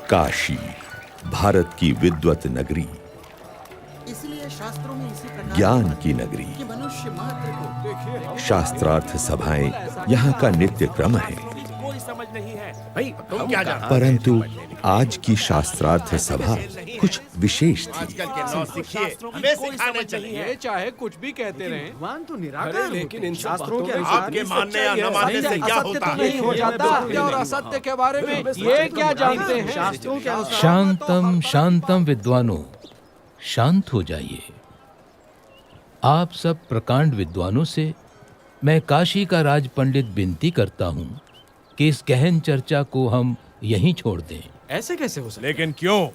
काशी, भारत की विद्वत नगरी, इसलिए शास्त्रों में इसी प्रकार ज्ञान की नगरी, कि मनुष्य मात्र को शास्त्रार्थ सभाएं यहाँ का नित्य क्रम है। कोई समझ नहीं है भाई, तुम क्या जानते परंतु आज की शास्त्रार्थ सभा कुछ विशेष थी। आजकल के नौसिखिए हमें सिखाने चाहिए। ये चाहे कुछ भी कहते रहें, भगवान तो अरे निराकार लेकिन इन सब शास्त्रों के बातों में अनुसार आपके मानने या न मानने से क्या होता है? नहीं हो जाता। सत्य और असत्य के बारे में ये क्या जानते हैं? शास्त्रों के अनुसार शांतम शांतम विद्वानों, शांत हो जाइए। आप सब प्रकांड विद्वानों से मैं काशी का राज पंडित विनती करता हूँ कि इस गहन चर्चा को हम यहीं छोड़ दें, ऐसे कैसे हो सकता है? लेकिन क्यों?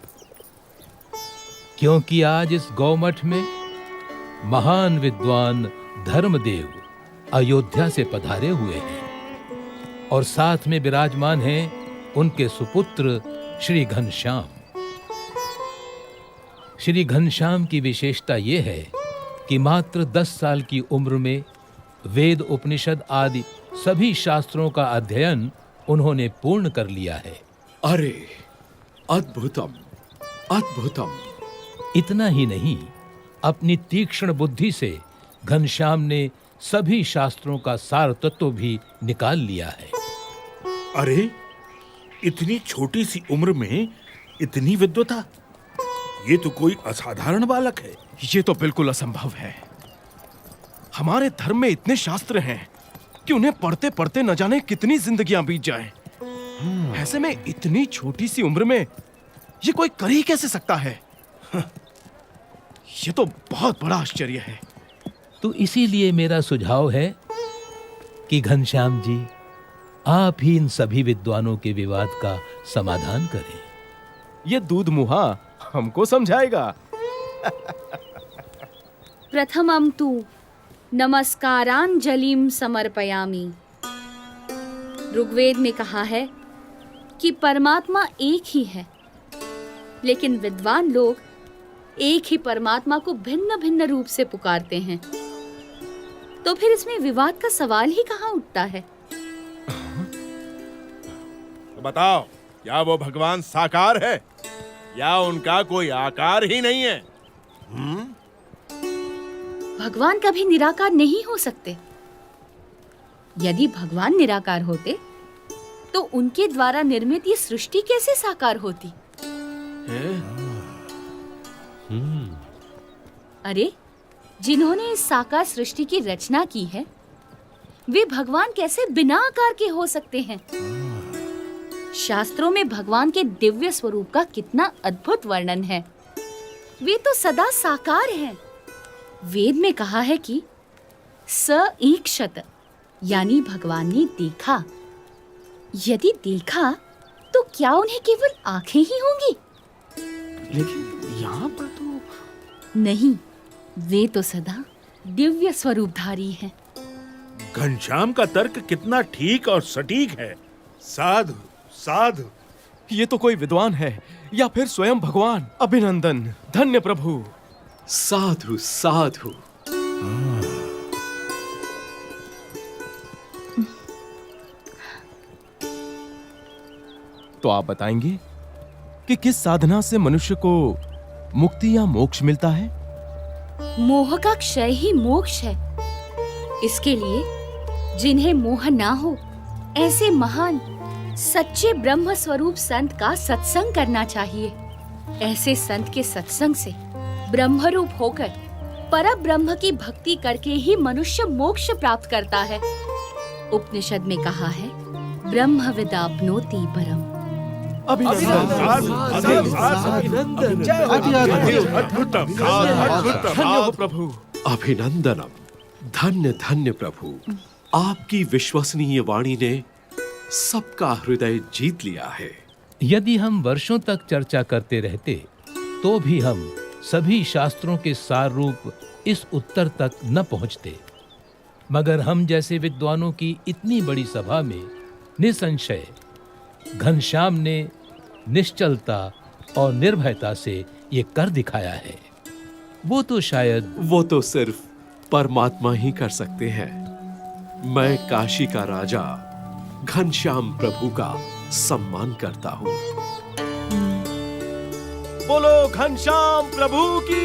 क्योंकि आज इस गौमठ में महान विद्वान धर्मदेव अयोध्या से पधारे हुए हैं और साथ में विराजमान हैं उनके सुपुत्र श्री घनश्याम। श्री घनश्याम की विशेषता ये है कि मात्र 10 साल की उम्र में वेद, उपनिषद आदि सभी शास्त्रों का अध्ययन उन्होंने पूर्ण कर लिया है। अरे अद्भुतम, अद्भुतम। इतना ही नहीं, अपनी तीक्ष्ण बुद्धि से घनश्याम ने सभी शास्त्रों का सार तत्व भी निकाल लिया है। अरे इतनी छोटी सी उम्र में इतनी विद्वता, ये तो कोई असाधारण बालक है। ये तो बिल्कुल असंभव है। हमारे धर्म में इतने शास्त्र हैं कि उन्हें पढ़ते पढ़ते न जाने कितनी जिंदगियां बीत जाएं। ऐसे में इतनी छोटी सी उम्र में ये कोई कर ही कैसे सकता है? ये तो बहुत बड़ा आश्चर्य है। तो इसीलिए मेरा सुझाव है कि घनश्याम जी, आप ही इन सभी विद्वानों के विवाद का समाधान करें। ये दूध मुहा हमको समझाएगा। प्रथमं तु नमस्कारांजलिं समर्पयामि। ऋग्वेद में कहा है कि परमात्मा एक ही है, लेकिन विद्वान लोग एक ही परमात्मा को भिन्न भिन्न रूप से पुकारते हैं। तो फिर इसमें विवाद का सवाल ही कहाँ उठता है? तो बताओ, क्या वो भगवान साकार है या उनका कोई आकार ही नहीं है? भगवान कभी निराकार नहीं हो सकते। यदि भगवान निराकार होते तो उनके द्वारा निर्मित ये सृष्टि कैसे साकार होती? अरे, जिन्होंने इस साकार सृष्टि की रचना की है, वे भगवान कैसे बिना आकार के हो सकते हैं? शास्त्रों में भगवान के दिव्य स्वरूप का कितना अद्भुत वर्णन है। वे तो सदा साकार हैं। वेद में कहा है कि स ईक्षत, यानी भगवान ने देखा। यदि देखा तो क्या उन्हें केवल आंखें ही होंगी? लेकिन यहाँ पर तो नहीं, वे तो सदा दिव्य स्वरूपधारी हैं। घनश्याम का तर्क कितना ठीक और सटीक है। साधु साधु। ये तो कोई विद्वान है या फिर स्वयं भगवान। अभिनंदन, धन्य प्रभु। साधु साधु। तो आप बताएंगे कि किस साधना से मनुष्य को मुक्ति या मोक्ष मिलता है? मोह का क्षय ही मोक्ष है। इसके लिए जिन्हें मोह ना हो, ऐसे महान सच्चे ब्रह्म स्वरूप संत का सत्संग करना चाहिए। ऐसे संत के सत्संग से ब्रह्मरूप होकर पर ब्रह्म की भक्ति करके ही मनुष्य मोक्ष प्राप्त करता है। उपनिषद में कहा है, ब्रह्म विदाप्नोति परम। धन्य हो प्रभु। अभिनंदनम। धन्य धन्य प्रभु। आपकी विश्वसनीय वाणी ने सबका हृदय जीत लिया है। यदि हम वर्षों तक चर्चा करते रहते तो भी हम सभी शास्त्रों के सार रूप इस उत्तर तक न पहुंचते, मगर हम जैसे विद्वानों की इतनी बड़ी सभा में निसंशय घनश्याम ने निश्चलता और निर्भयता से ये कर दिखाया है। वो तो सिर्फ परमात्मा ही कर सकते हैं। मैं काशी का राजा घनश्याम प्रभु का सम्मान करता हूँ। बोलो घनश्याम प्रभु की।